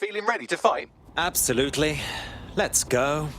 Feeling ready to fight? Absolutely. Let's go.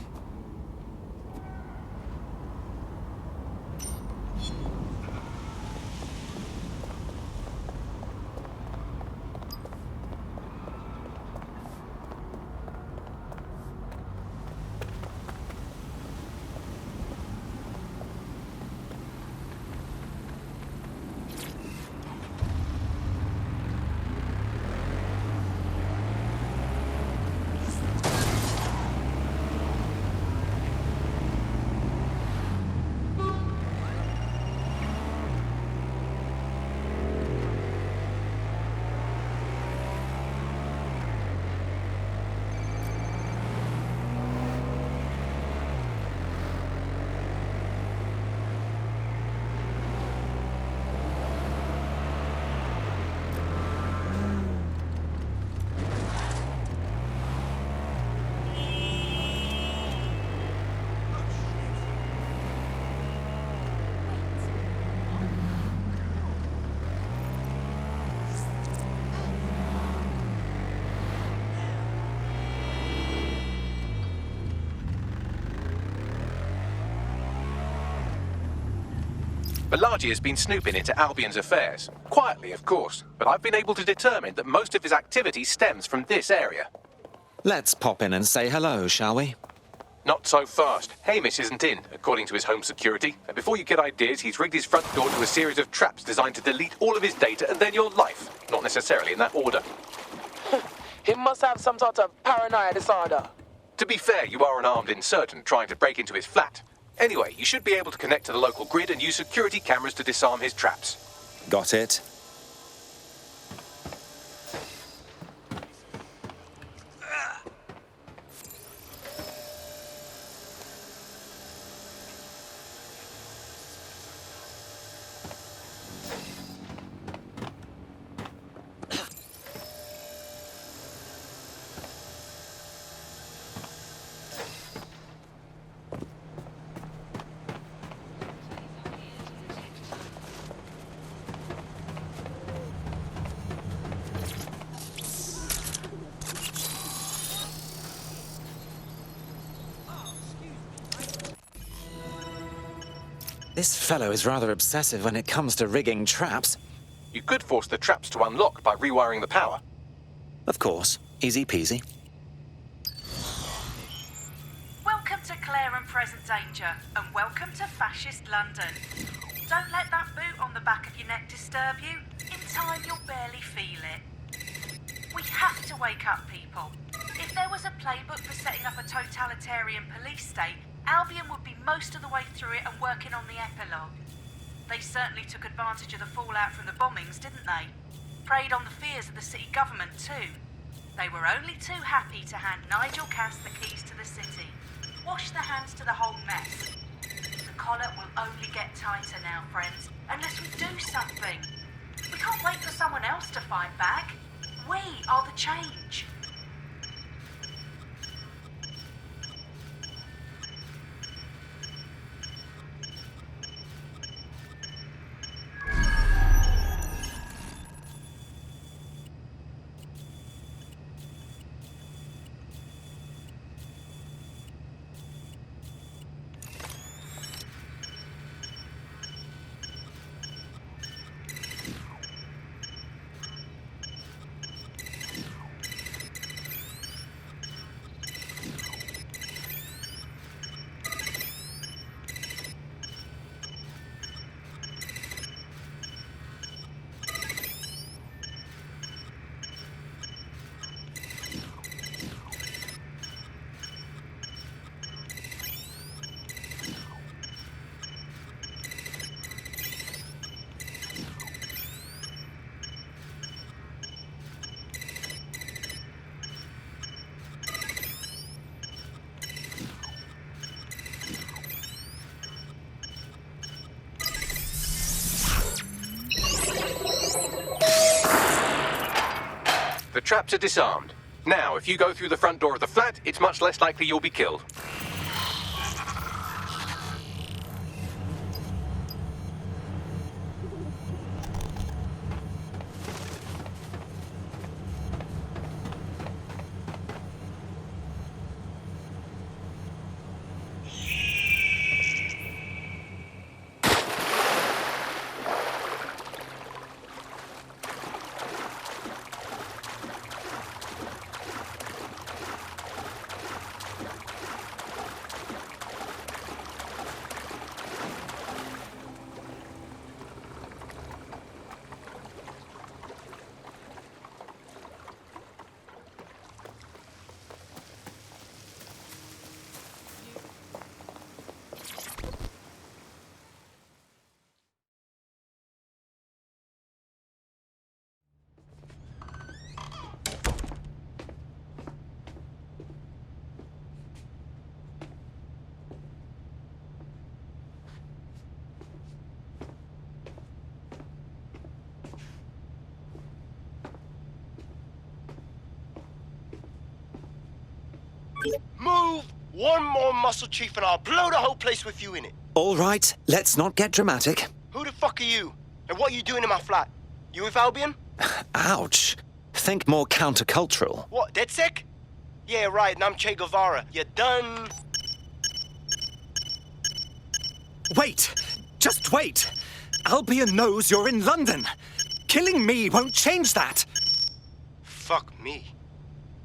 Balaji has been snooping into Albion's affairs. Quietly, of course, but I've been able to determine that most of his activity stems from this area. Let's pop in and say hello, shall we? Not so fast. Hamish isn't in, according to his home security. And before you get ideas, he's rigged his front door to a series of traps designed to delete all of his data and then your life. Not necessarily in that order. He must have some sort of paranoia disorder. To be fair, you are an armed insurgent trying to break into his flat. Anyway, you should be able to connect to the local grid and use security cameras to disarm his traps. Got it. This fellow is rather obsessive when it comes to rigging traps. You could force the traps to unlock by rewiring the power. Of course. Easy peasy. Welcome to Clare and Present Danger, and welcome to Fascist London. Don't let that boot on the back of your neck disturb you. In time, you'll barely feel it. We have to wake up people. If there was a playbook for setting up a totalitarian police state, Albion would be most of the way through it and working on the epilogue. They certainly took advantage of the fallout from the bombings, didn't they? Preyed on the fears of the city government too. They were only too happy to hand Nigel CASS the keys to the city. Wash their hands to the whole mess. The collar will only get tighter now, friends, unless we do something. We can't wait for someone else to fight back. We are the change. The traps are disarmed. Now, if you go through the front door of the flat, it's much less likely you'll be killed. Move one more muscle, Chief, and I'll blow the whole place with you in it. All right, let's not get dramatic. Who the fuck are you? And what are you doing in my flat? You with Albion? Ouch. Think more countercultural. What, DedSec? Yeah, right, and I'm Che Guevara. You done? Wait! Just wait! Albion knows you're in London. Killing me won't change that. Fuck me.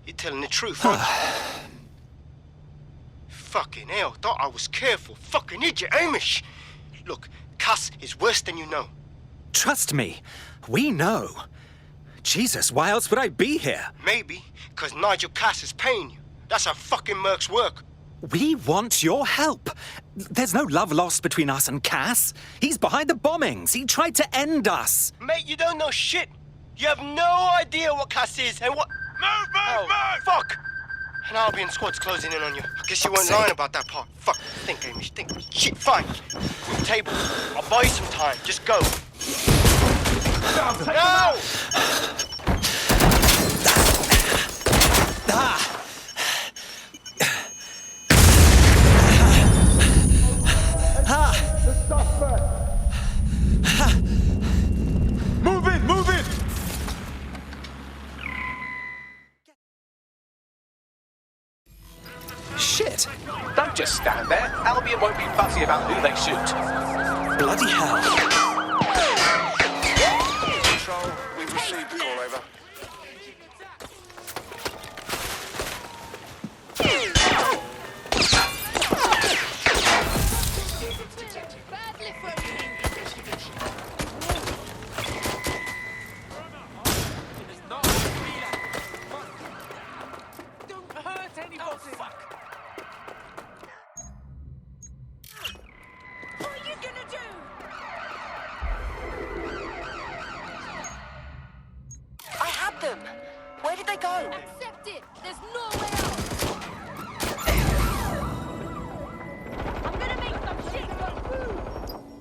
You're telling the truth, huh? Fucking hell, thought I was careful. Fucking idiot, Amish. Look, CASS is worse than you know. Trust me, we know. Jesus, why else would I be here? Maybe, because Nigel CASS is paying you. That's how fucking mercs work. We want your help. There's no love lost between us and Cass. He's behind the bombings. He tried to end us. Mate, you don't know shit. You have no idea what CASS is and what... Move! Fuck! An Albion squad's closing in on you. I guess you weren't lying about that part. Fuck. Think, Amish, think. Shit, fine. Move table. I'll buy you some time. Just go. No! Move in! Shit! Don't just stand there. Albion won't be fussy about who they shoot. Bloody hell. Control, we've received the call, over. Them. Where did they go? Accept it. There's no way out. I'm gonna make some shit go through.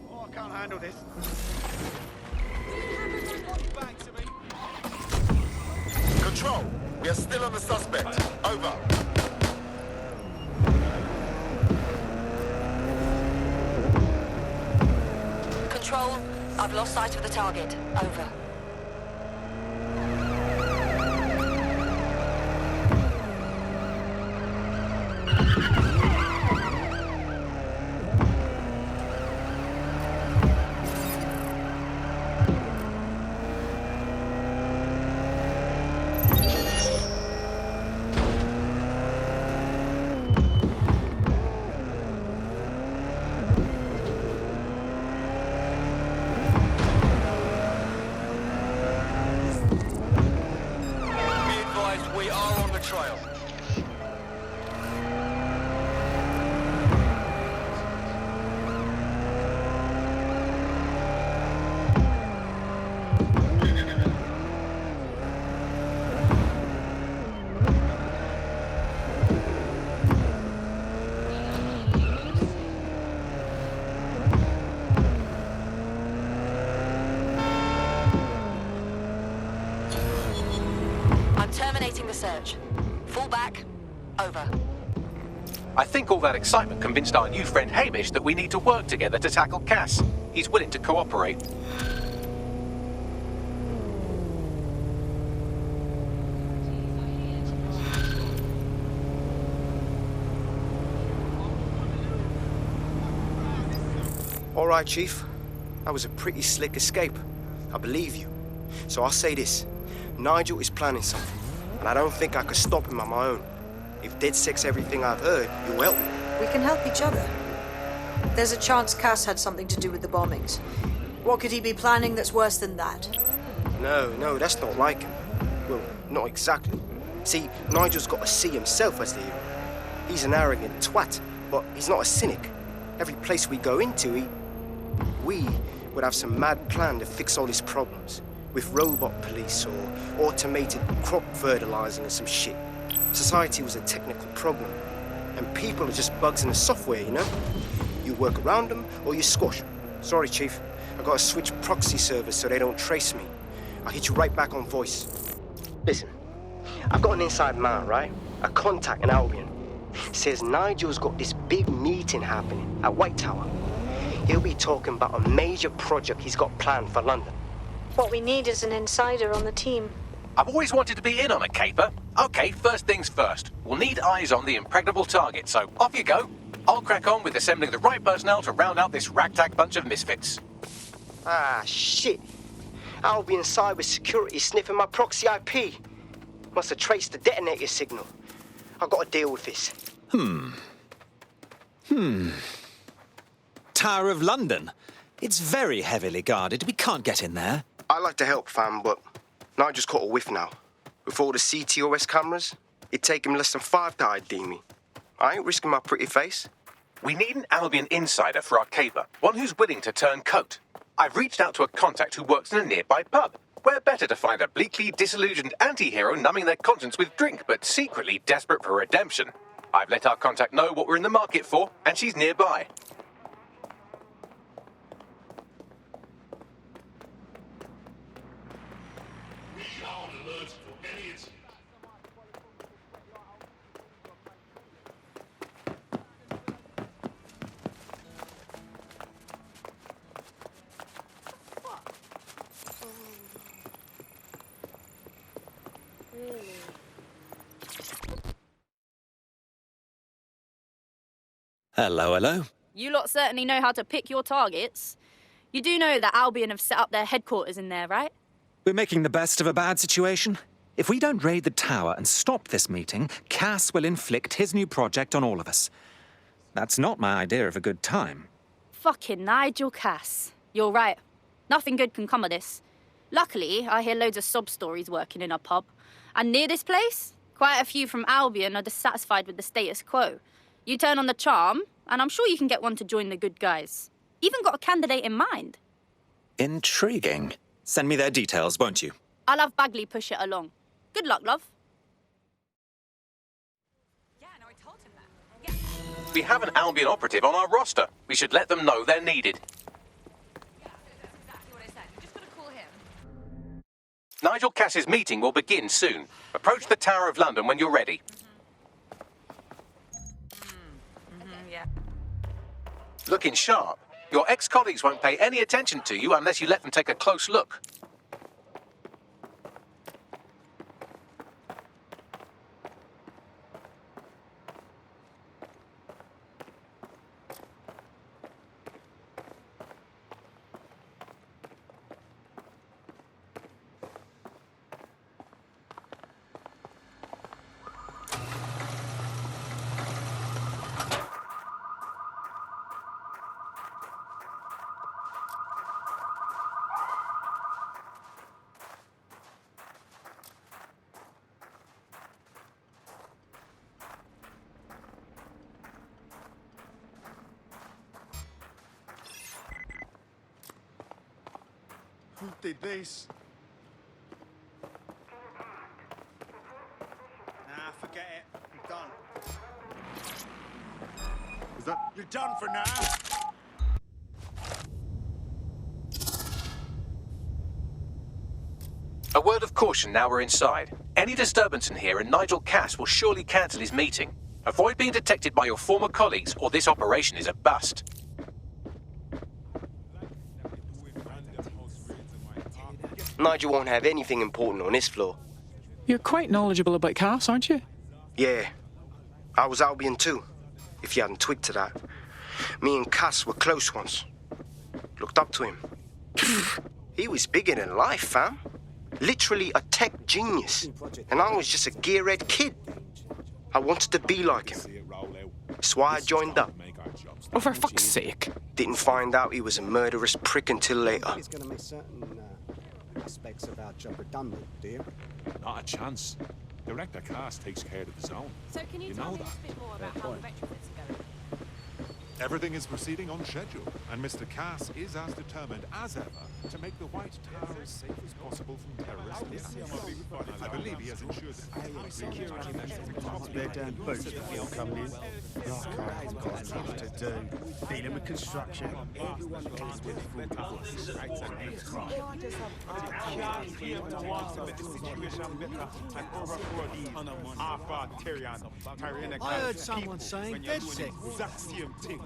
Oh, I can't handle this. Control, we are still on the suspect. Over. Control, I've lost sight of the target. Over. Trial. I'm terminating the search. Fall back. Over. I think all that excitement convinced our new friend Hamish that we need to work together to tackle Cass. He's willing to cooperate. All right, Chief. That was a pretty slick escape. I believe you. So I'll say this. Nigel is planning something, and I don't think I could stop him on my own. If DedSec's everything I've heard, you'll help me. We can help each other. There's a chance Cass had something to do with the bombings. What could he be planning that's worse than that? No, that's not like him. Well, not exactly. See, Nigel's got to see himself as the hero. He's an arrogant twat, but he's not a cynic. Every place we go into, we would have some mad plan to fix all his problems. With robot police or automated crop fertilizing and some shit. Society was a technical problem, and people are just bugs in the software, you know? You work around them or you squash them. Sorry, Chief. I gotta switch proxy servers so they don't trace me. I'll hit you right back on voice. Listen, I've got an inside man, right? A contact in Albion. Says Nigel's got this big meeting happening at White Tower. He'll be talking about a major project he's got planned for London. What we need is an insider on the team. I've always wanted to be in on a caper. Okay, first things first. We'll need eyes on the impregnable target, so off you go. I'll crack on with assembling the right personnel to round out this ragtag bunch of misfits. Ah, shit. Albion cyber security sniffing my proxy IP. Must have traced the detonator signal. I've got to deal with this. Tower of London. It's very heavily guarded. We can't get in there. I'd like to help, fam, but Nigel's caught a whiff now. With all the ctOS cameras, it'd take him less than 5 to ID me. I ain't risking my pretty face. We need an Albion insider for our caper, one who's willing to turn coat. I've reached out to a contact who works in a nearby pub. Where better to find a bleakly disillusioned anti-hero numbing their conscience with drink, but secretly desperate for redemption. I've let our contact know what we're in the market for, and she's nearby. Hello, hello. You lot certainly know how to pick your targets. You do know that Albion have set up their headquarters in there, right? We're making the best of a bad situation. If we don't raid the tower and stop this meeting, CASS will inflict his new project on all of us. That's not my idea of a good time. Fucking Nigel Cass. You're right. Nothing good can come of this. Luckily, I hear loads of sob stories working in a pub. And near this place, quite a few from Albion are dissatisfied with the status quo. You turn on the charm, and I'm sure you can get one to join the good guys. Even got a candidate in mind. Intriguing. Send me their details, won't you? I'll have Bagley push it along. Good luck, love. Yeah, no, I told him that. Yeah. We have an Albion operative on our roster. We should let them know they're needed. Yeah, that's exactly what I said. You just gotta call him. Nigel Cass's meeting will begin soon. Approach the Tower of London when you're ready. Yeah. Looking sharp. Your ex-colleagues won't pay any attention to you unless you let them take a close look. Who did this? Nah, forget it. I'm done. Is that... You're done for now? A word of caution now we're inside. Any disturbance in here and Nigel Cass will surely cancel his meeting. Avoid being detected by your former colleagues or this operation is a bust. Nigel won't have anything important on this floor. You're quite knowledgeable about CASS, aren't you? Yeah. I was Albion too, if you hadn't twigged to that. Me and Cass were close once. Looked up to him. He was bigger than life, fam. Literally a tech genius. And I was just a gearhead kid. I wanted to be like him. That's why I joined up. Oh, for fuck's sake. Didn't find out he was a murderous prick until later. It's going to make certain aspects of our job redundant, do you? Not a chance. Director CASS takes care of the zone. So can you tell me a bit more about how the retrofits are going? Everything is proceeding on schedule, and Mr. Cass is as determined as ever to make the White Tower as safe as possible from terrorists. I believe he has ensured that security measures Their damn boots before coming in. Like I've got enough to do. Dealing with construction. Everyone deals with I heard someone saying DedSec.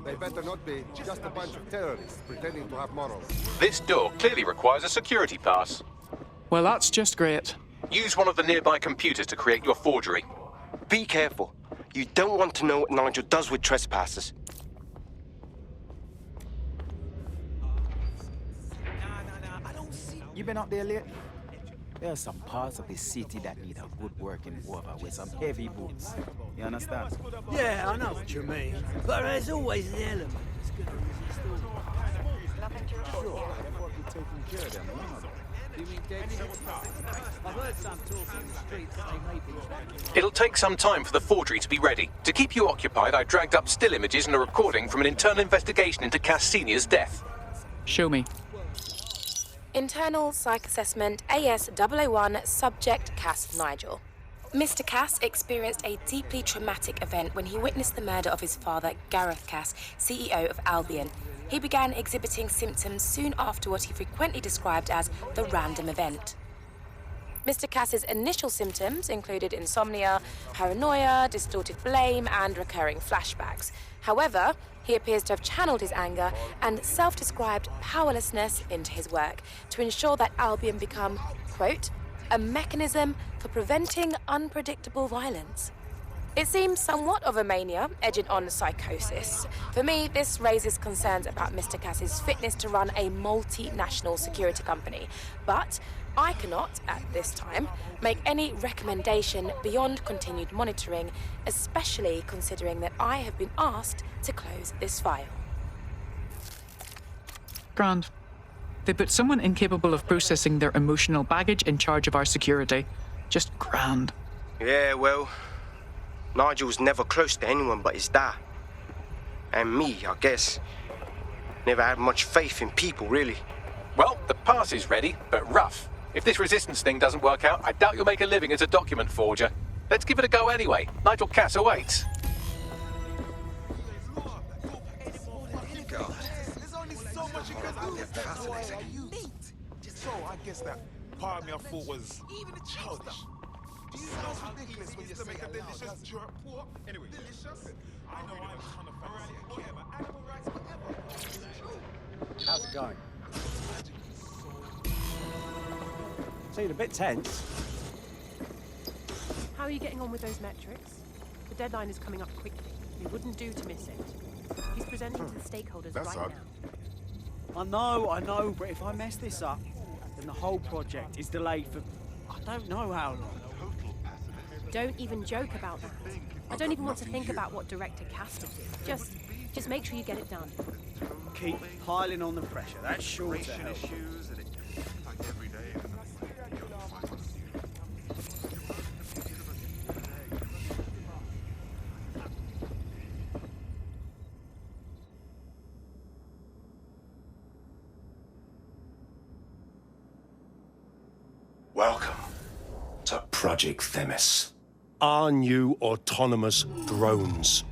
They better not be just a bunch of terrorists pretending to have morals. This door clearly requires a security pass. Well, that's just great. Use one of the nearby computers to create your forgery. Be careful. You don't want to know what Nigel does with trespassers. You been up there lately? There are some parts of the city that need a good working over with some heavy boots. You understand? Yeah, I know what you mean. But there's always an element. I've heard some talk in the streets that they may be. It'll take some time for the forgery to be ready. To keep you occupied, I dragged up still images and a recording from an internal investigation into Cass Senior's death. Show me. Internal Psych Assessment AS001 Subject Cass Nigel. Mr. Cass experienced a deeply traumatic event when he witnessed the murder of his father, Gareth Cass, CEO of Albion. He began exhibiting symptoms soon after what he frequently described as the random event. Mr. Cass's initial symptoms included insomnia, paranoia, distorted blame, and recurring flashbacks. However, he appears to have channeled his anger and self-described powerlessness into his work to ensure that Albion become, quote, a mechanism for preventing unpredictable violence. It seems somewhat of a mania, edging on psychosis. For me, this raises concerns about Mr. Cass's fitness to run a multinational security company. But I cannot, at this time, make any recommendation beyond continued monitoring, especially considering that I have been asked to close this file. Grand. They put someone incapable of processing their emotional baggage in charge of our security. Just grand. Yeah, well, Nigel's never close to anyone but his dad. And me, I guess. Never had much faith in people, really. Well, the pass is ready, but rough. If this resistance thing doesn't work out, I doubt you'll make a living as a document forger. Let's give it a go anyway. Nigel Cass awaits. So I guess that part of me I thought was even childish. Do you know how ridiculous when you say make a delicious jerk pork? Anyway, delicious. I know I was trying to fancy it, yeah, but animal rights forever. How's it going? Seemed a bit tense. How are you getting on with those metrics? The deadline is coming up quickly. You wouldn't do to miss it. He's presenting to the stakeholders right now. I know, but if I mess this up, then the whole project is delayed for I don't know how long. Don't even joke about that. I don't even want to think about what Director Cass would do. Just make sure you get it done. Keep piling on the pressure. That's sure to help. Welcome to Project Themis. Our new autonomous drones.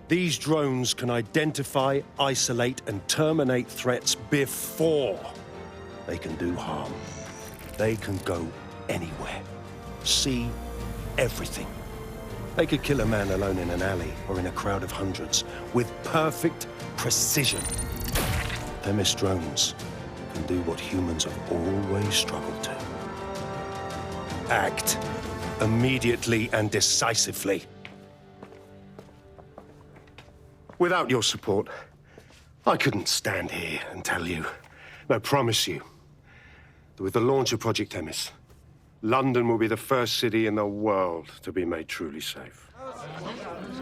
These drones can identify, isolate, and terminate threats before they can do harm. They can go anywhere, see everything. They could kill a man alone in an alley or in a crowd of hundreds with perfect precision. Themis drones can do what humans have always struggled to. Act immediately and decisively. Without your support, I couldn't stand here and tell you, I promise you, that with the launch of Project Themis, London will be the first city in the world to be made truly safe.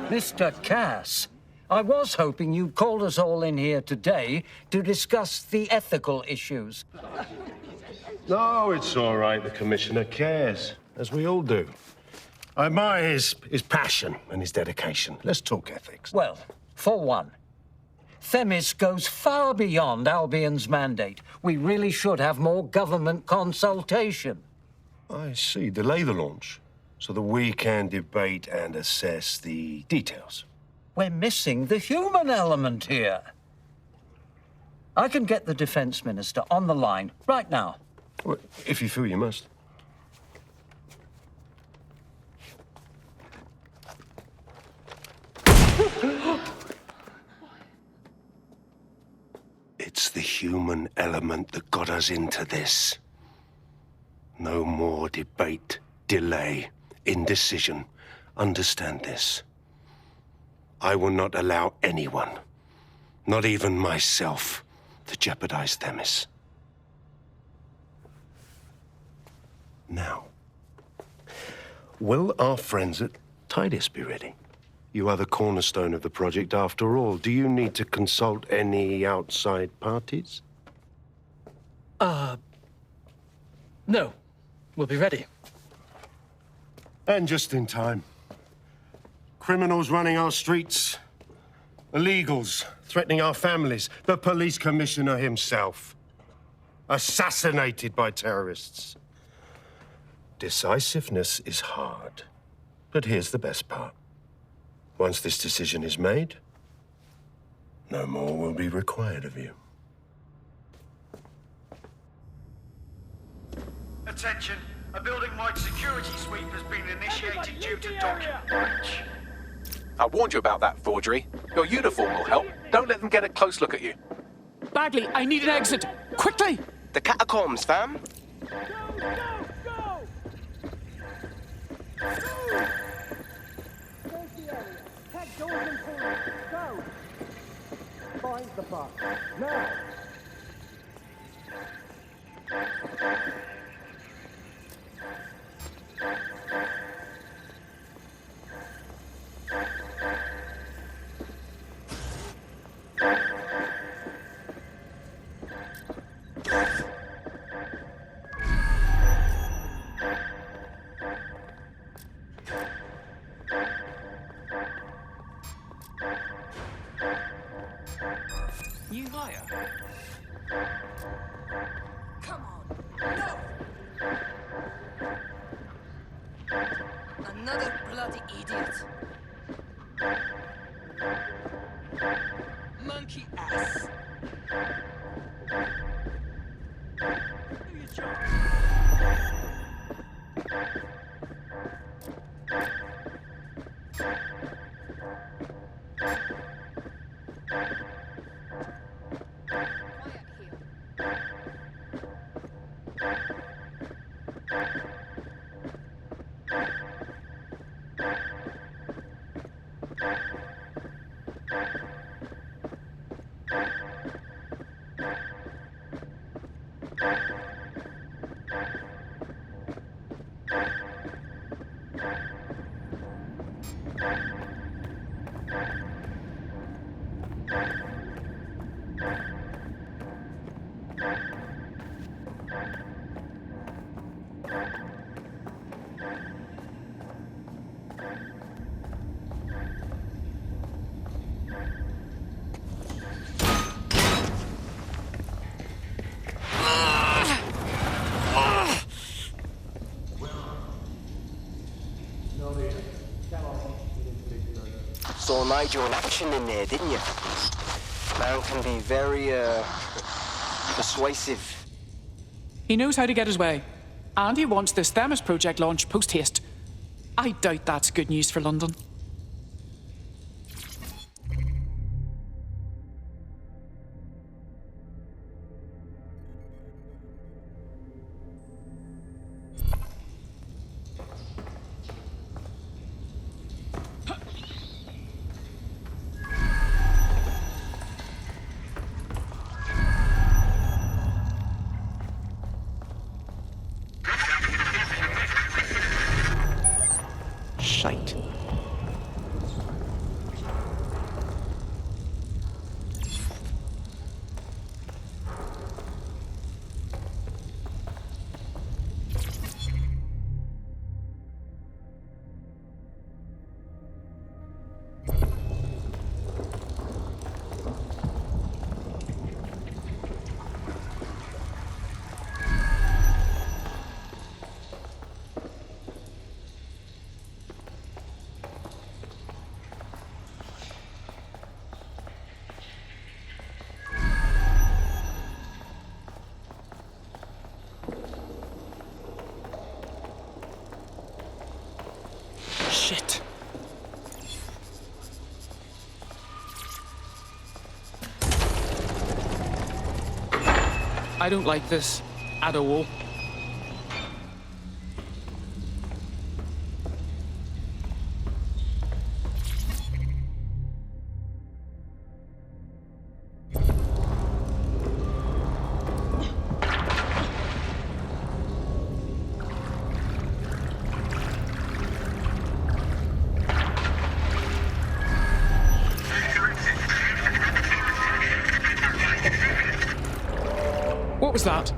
Mr. Cass, I was hoping you called us all in here today to discuss the ethical issues. No, it's all right. The Commissioner cares, as we all do. I admire his passion and his dedication. Let's talk ethics. Well, for one, Themis goes far beyond Albion's mandate. We really should have more government consultation. I see. Delay the launch so that we can debate and assess the details. We're missing the human element here. I can get the Defense Minister on the line right now. Well, if you feel you must. It's the human element that got us into this. No more debate, delay, indecision. Understand this. I will not allow anyone, not even myself, to jeopardize Themis. Now, will our friends at Tidus be ready? You are the cornerstone of the project after all. Do you need to consult any outside parties? No. We'll be ready. And just in time. Criminals running our streets. Illegals threatening our families. The police commissioner himself. Assassinated by terrorists. Decisiveness is hard. But here's the best part. Once this decision is made, no more will be required of you. Attention, a building-wide security sweep has been initiated due to document breach. I warned you about that forgery. Your uniform will help. Don't let them get a close look at you. Bagley, I need an exit. Quickly! The catacombs, fam. Find the bus. Now! New hire? Come on. No! Another bloody idiot. Monkey ass. Do your job. Saw Nigel in action in there, didn't you? Man can be very, persuasive. He knows how to get his way. And he wants this Themis project launched post-haste. I doubt that's good news for London. Shite. Shit. I don't like this at all. What was that?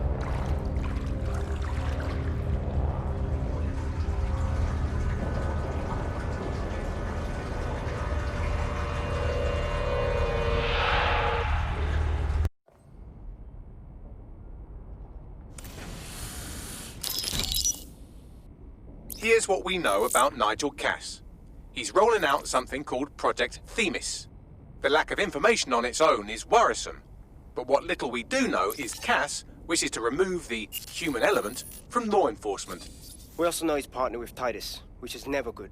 Here's what we know about Nigel Cass. He's rolling out something called Project Themis. The lack of information on its own is worrisome, but what little we do know is Cass wishes to remove the human element from law enforcement. We also know he's partnered with Titus, which is never good.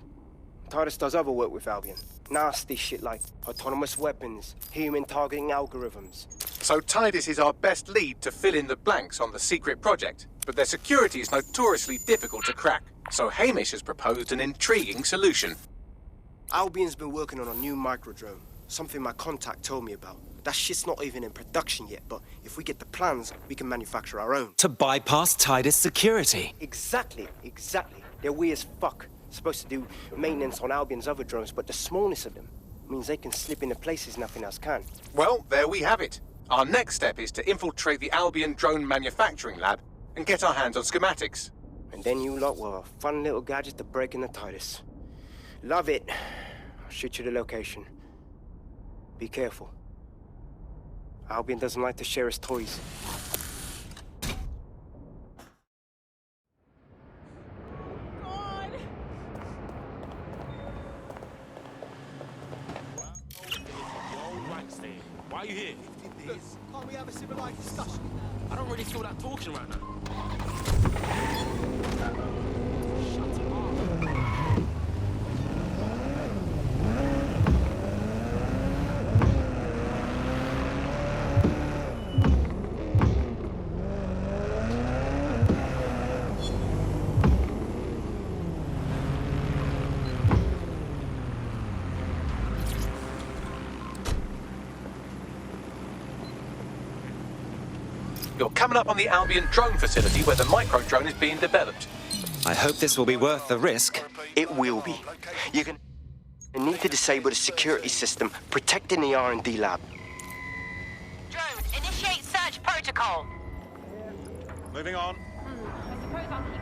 Titus does other work with Albion. Nasty shit like autonomous weapons, human targeting algorithms. So Titus is our best lead to fill in the blanks on the secret project, but their security is notoriously difficult to crack. So Hamish has proposed an intriguing solution. Albion's been working on a new microdrone, something my contact told me about. That shit's not even in production yet, but if we get the plans, we can manufacture our own. To bypass Titus security. Exactly. They're weird as fuck. Supposed to do maintenance on Albion's other drones, but the smallness of them means they can slip into places nothing else can. Well, there we have it. Our next step is to infiltrate the Albion drone manufacturing lab and get our hands on schematics. And then you lot will have a fun little gadget to break in the Titus. Love it. I'll shoot you the location. Be careful. Albion doesn't like to share his toys. Why are you here? Look, can't we have a civilized discussion? I don't really feel that talking right now. You're coming up on the Albion drone facility where the micro-drone is being developed. I hope this will be worth the risk. It will be. You need to disable the security system protecting the R&D lab. Drone, initiate search protocol. Moving on. I suppose I'll keep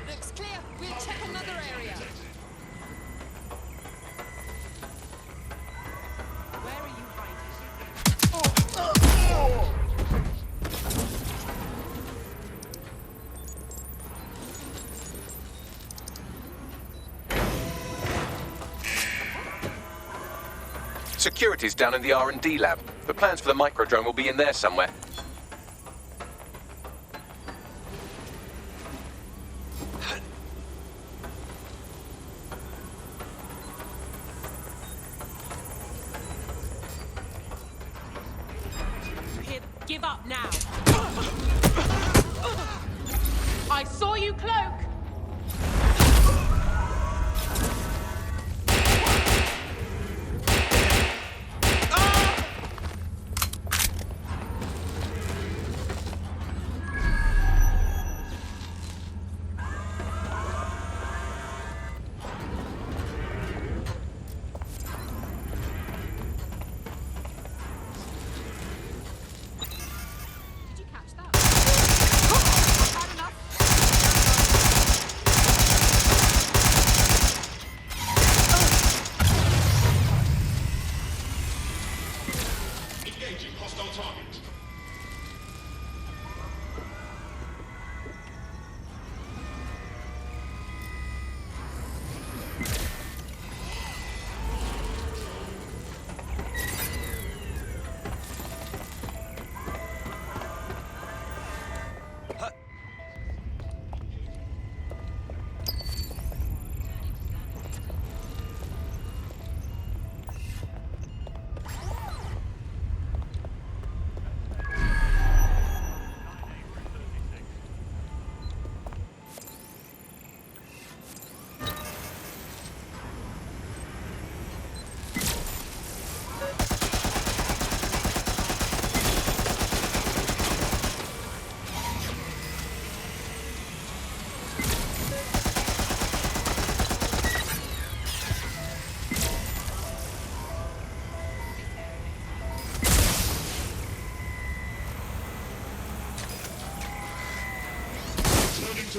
Looks clear. We'll check another area. Where are you hiding? Security's down in the R&D lab. The plans for the micro-drone will be in there somewhere. Give up now. I saw you cloak.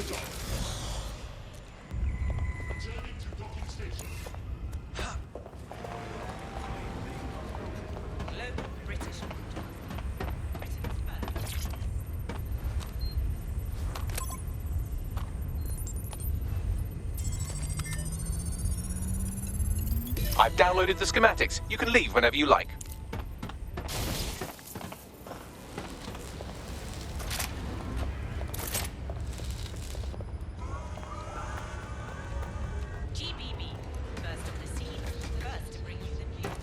to dock. Returning to docking station. British. I've downloaded the schematics. You can leave whenever you like. GBB, first on the scene, first to bring you the news.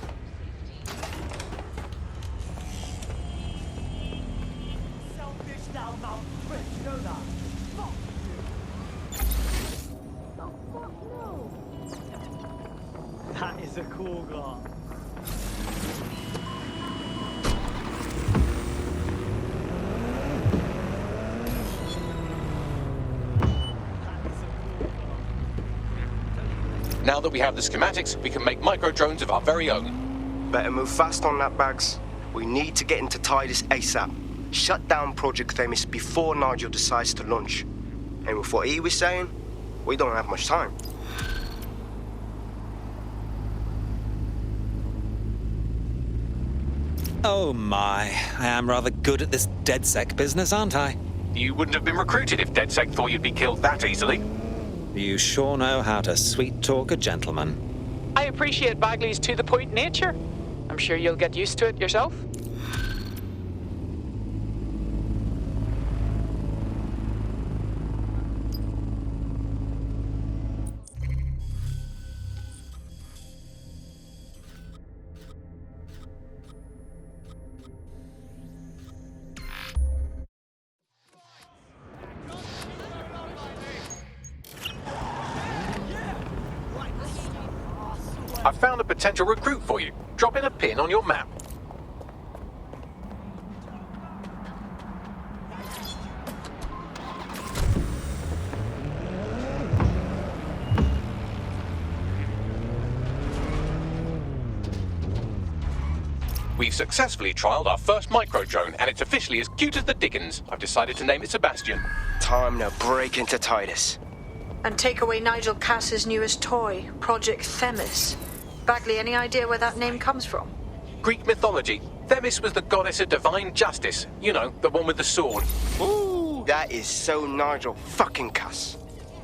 Selfish loudmouth prick, you know that? Fuck you! Oh, fuck no! That is a cool guy. Now that we have the schematics, we can make micro-drones of our very own. Better move fast on that, Bags. We need to get into Titus ASAP. Shut down Project Themis before Nigel decides to launch. And with what he was saying, we don't have much time. Oh my, I am rather good at this DedSec business, aren't I? You wouldn't have been recruited if DedSec thought you'd be killed that easily. You sure know how to sweet-talk a gentleman. I appreciate Bagley's to-the-point nature. I'm sure you'll get used to it yourself. I've found a potential recruit for you. Drop in a pin on your map. We've successfully trialed our first micro-drone, and it's officially as cute as the dickens. I've decided to name it Sebastian. Time to break into Titus. And take away Nigel Cass's newest toy, Project Themis. Bagley, any idea where that name comes from? Greek mythology. Themis was the goddess of divine justice. You know, the one with the sword. Ooh, that is so Nigel fucking Cass.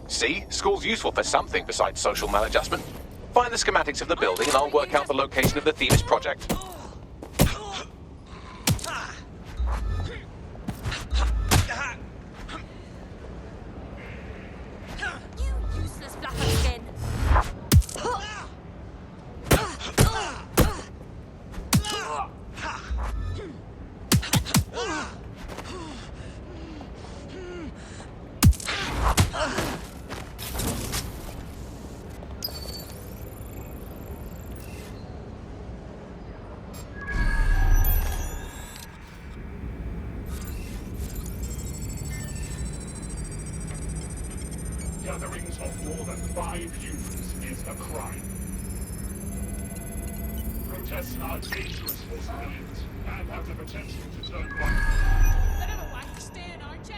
See? School's useful for something besides social maladjustment. Find the schematics of the building and I'll work out the location of the Themis project. You useless flapper skin. Gatherings of more than 5 humans is a crime. Protests are dangerous for civilians and have the potential to turn violent. Bit of a wank stand, aren't you?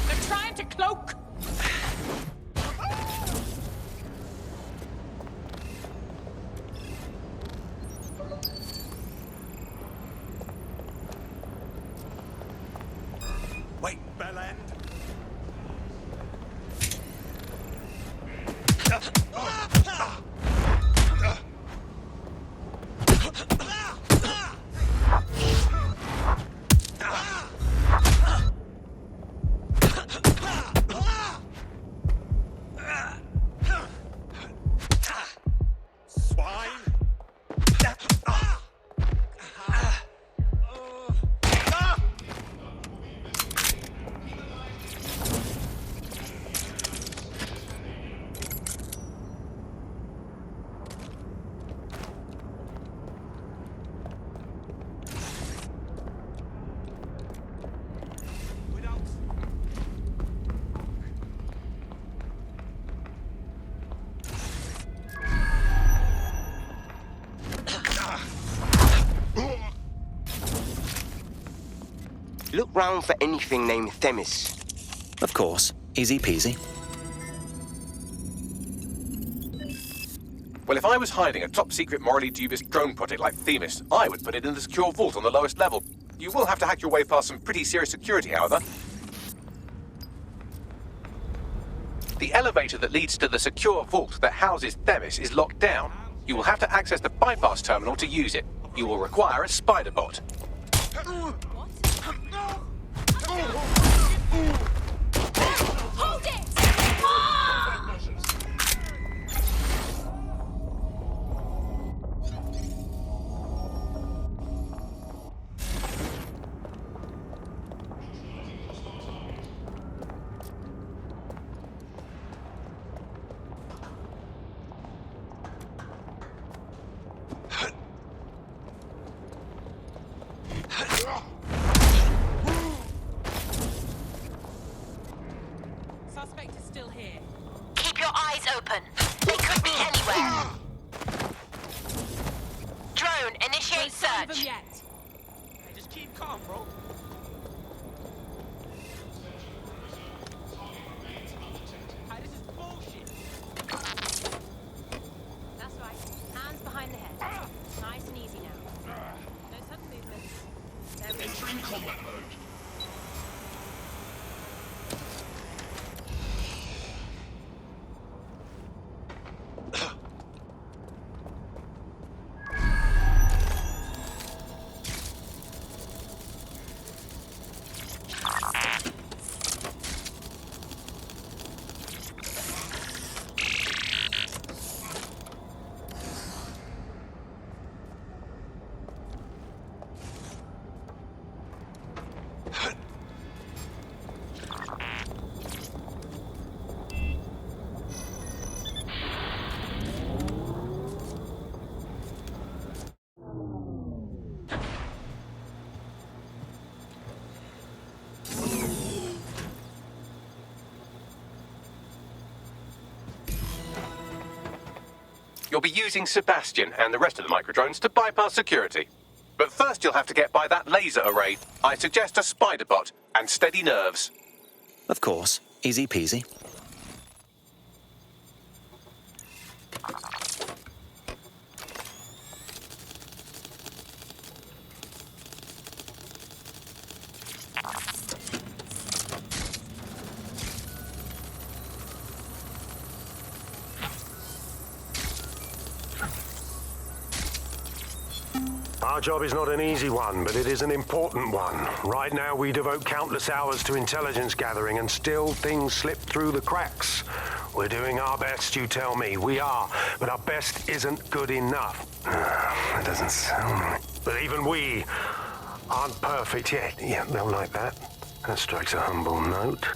They're trying to cloak. Wait, Bellend. Look round for anything named Themis. Of course. Easy peasy. Well, if I was hiding a top-secret, morally dubious drone project like Themis, I would put it in the secure vault on the lowest level. You will have to hack your way past some pretty serious security, however. The elevator that leads to the secure vault that houses Themis is locked down. You will have to access the bypass terminal to use it. You will require a spider bot. Hold it! Ah! Suspect is still here. Keep your eyes open. They could be anywhere. Drone, initiate search. Yet. Hey, just keep calm, bro. Hey, this is bullshit. That's right. Hands behind the head. Nice and easy now. No sudden movements. There we go. Entering combat mode. You'll be using Sebastian and the rest of the microdrones to bypass security. But first you'll have to get by that laser array. I suggest a spider bot and steady nerves. Of course. Easy peasy. Our job is not an easy one, but it is an important one. Right now, we devote countless hours to intelligence gathering, and still things slip through the cracks. We're doing our best, you tell me. We are, but our best isn't good enough. That doesn't sound right. But even we aren't perfect yet. Yeah, they'll like that. That strikes a humble note.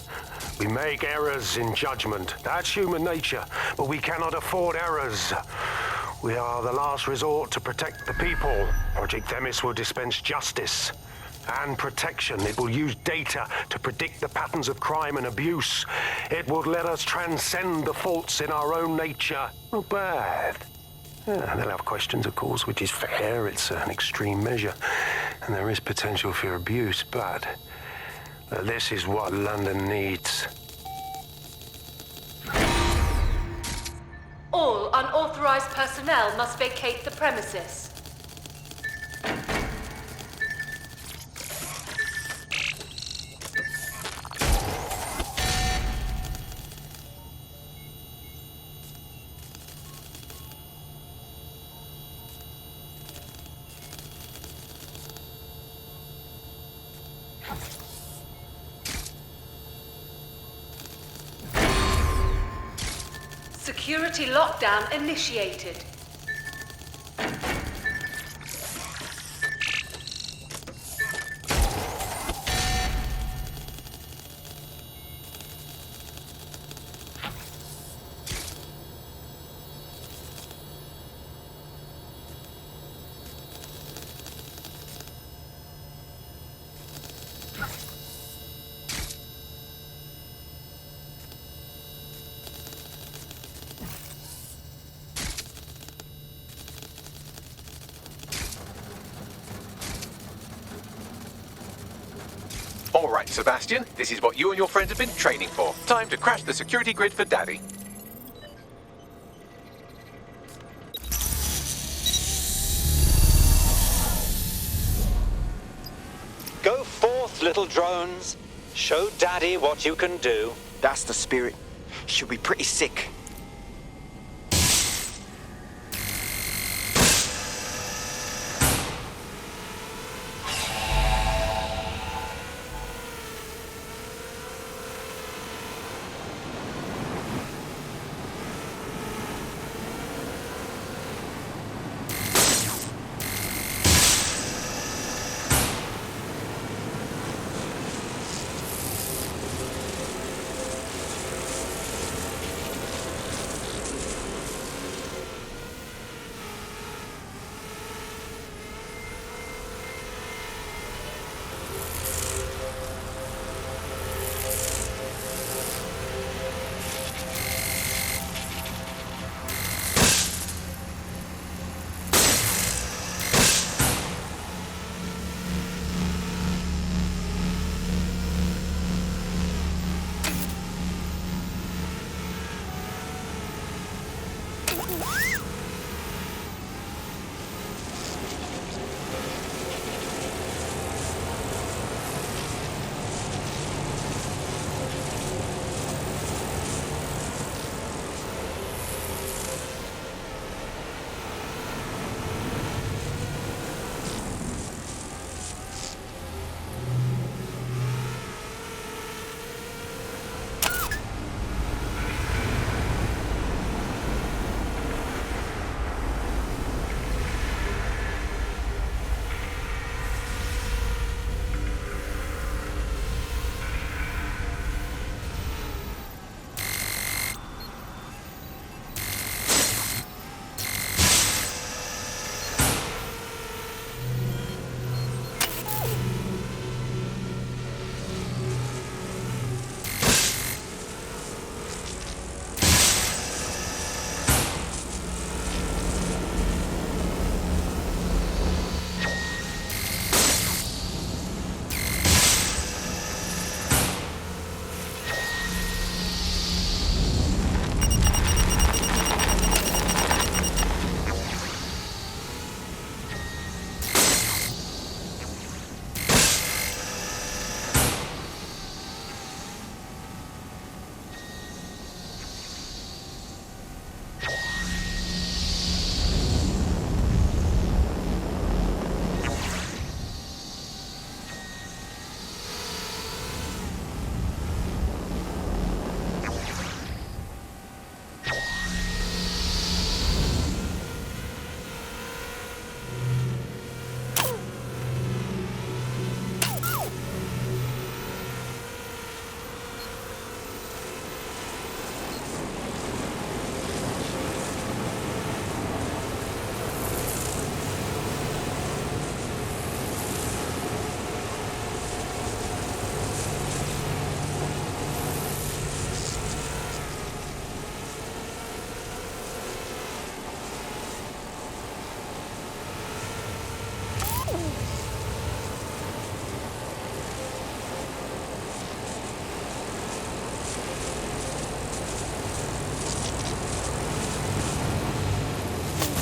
We make errors in judgment. That's human nature, but we cannot afford errors. We are the last resort to protect the people. Project Themis will dispense justice and protection. It will use data to predict the patterns of crime and abuse. It will let us transcend the faults in our own nature. Not bad. Yeah, they'll have questions, of course, which is fair. It's an extreme measure, and there is potential for abuse, but this is what London needs. All unauthorized personnel must vacate the premises. Security lockdown initiated. All right, Sebastian, this is what you and your friends have been training for. Time to crash the security grid for Daddy. Go forth, little drones. Show Daddy what you can do. That's the spirit. Should be pretty sick.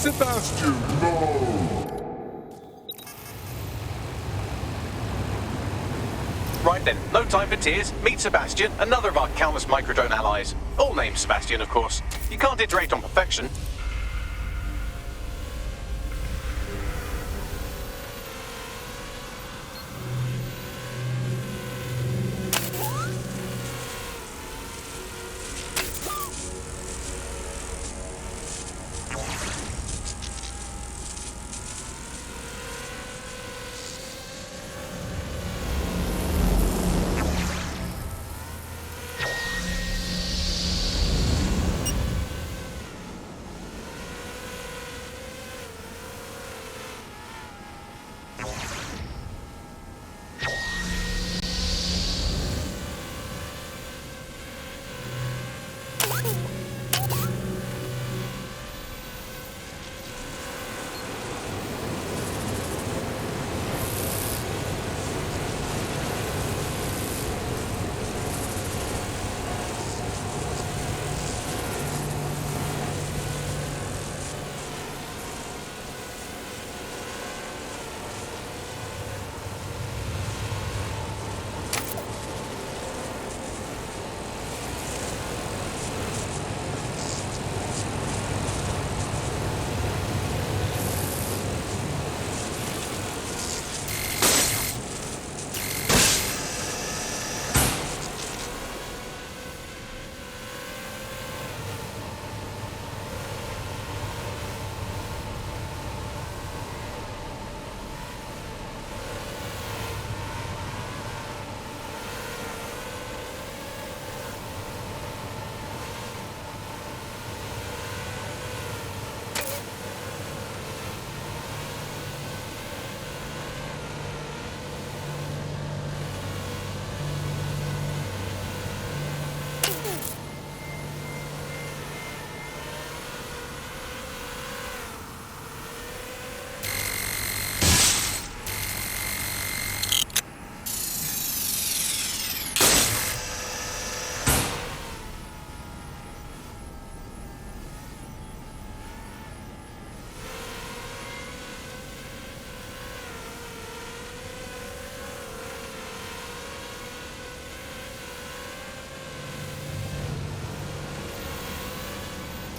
Sebastian, no! Right then, no time for tears. Meet Sebastian, another of our countless microdrone allies. All named Sebastian, of course. You can't iterate on perfection.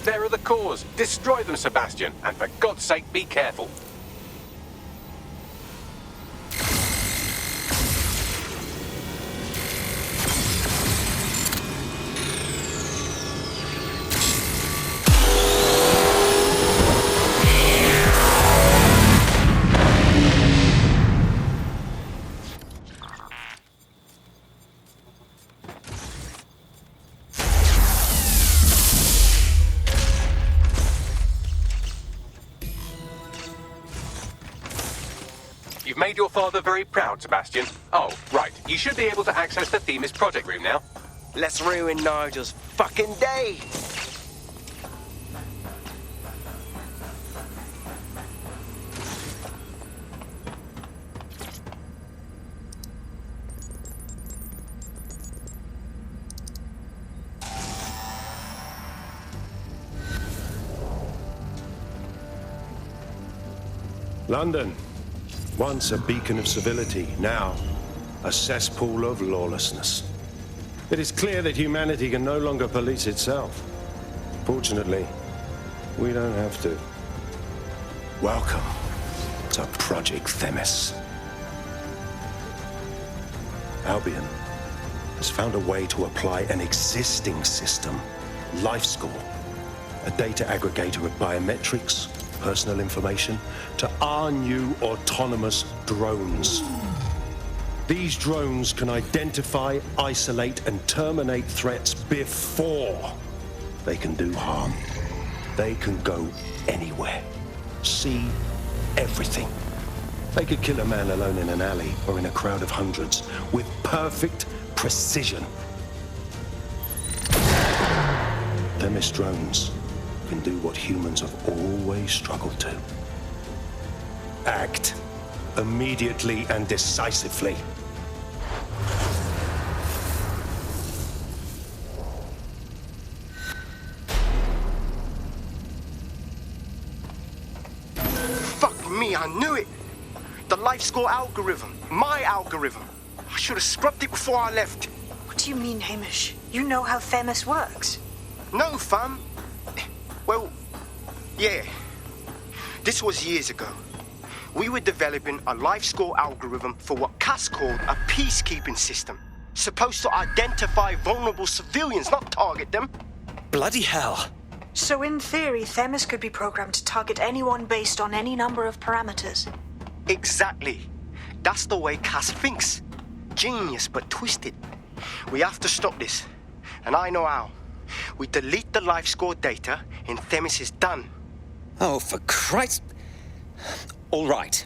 There are the cores. Destroy them, Sebastian. And for God's sake, be careful. You've made your father very proud, Sebastian. Oh, right. You should be able to access the Themis project room now. Let's ruin Nigel's fucking day! London, once a beacon of civility, now a cesspool of lawlessness. It is clear that humanity can no longer police itself. Fortunately, we don't have to. Welcome to Project Themis. Albion has found a way to apply an existing system, LifeScore, a data aggregator of biometrics, personal information, to our new autonomous drones. These drones can identify, isolate, and terminate threats before they can do harm. They can go anywhere, see everything. They could kill a man alone in an alley or in a crowd of hundreds with perfect precision. Themis drones can do what humans have always struggled to. Act immediately and decisively. Fuck me, I knew it! The LifeScore algorithm. My algorithm. I should have scrubbed it before I left. What do you mean, Hamish? You know how Themis works. No, fam. Well, yeah. This was years ago. We were developing a LifeScore algorithm for what CASS called a peacekeeping system. Supposed to identify vulnerable civilians, not target them. Bloody hell. So in theory, Themis could be programmed to target anyone based on any number of parameters. Exactly. That's the way CASS thinks. Genius, but twisted. We have to stop this. And I know how. We delete the LifeScore data, and Themis is done. Oh, for Christ... All right.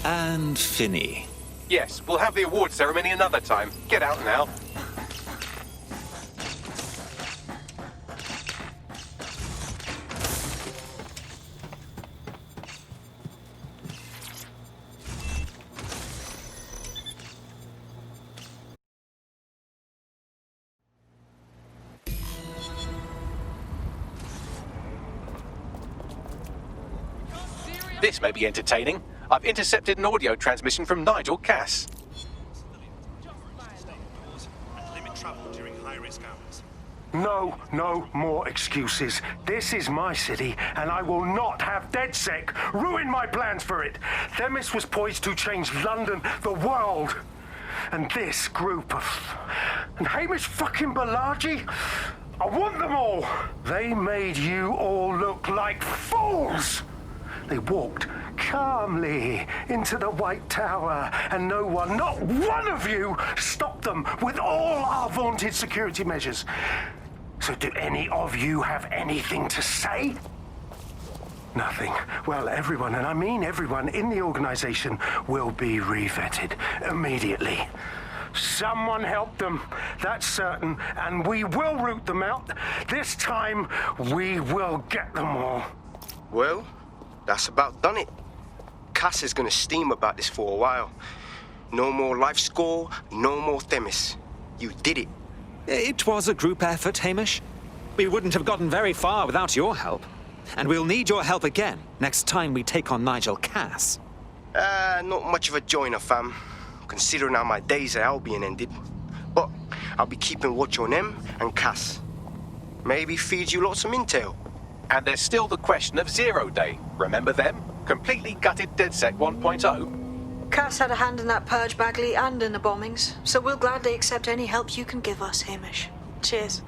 And Finney. Yes, we'll have the award ceremony another time. Get out now. This may be entertaining. I've intercepted an audio transmission from Nigel CASS. No more excuses. This is my city, and I will not have DedSec ruin my plans for it. Themis was poised to change London, the world. And this group of... And Hamish fucking Balaji? I want them all. They made you all look like fools. They walked calmly into the White Tower, and no one, not one of you, stopped them with all our vaunted security measures. So do any of you have anything to say? Nothing. Well, everyone, and I mean everyone in the organization, will be revetted immediately. Someone help them, that's certain, and we will root them out. This time, we will get them all. Well, that's about done it. CASS is gonna steam about this for a while. No more LifeScore, no more Themis. You did it. It was a group effort, Hamish. We wouldn't have gotten very far without your help. And we'll need your help again next time we take on Nigel CASS. Not much of a joiner, fam, considering how my days at Albion ended. But I'll be keeping watch on them and CASS. Maybe feed you lots of intel. And there's still the question of Zero Day. Remember them? Completely gutted DedSec 1.0. CASS had a hand in that purge, Bagley, and in the bombings, so we'll gladly accept any help you can give us, Hamish. Cheers.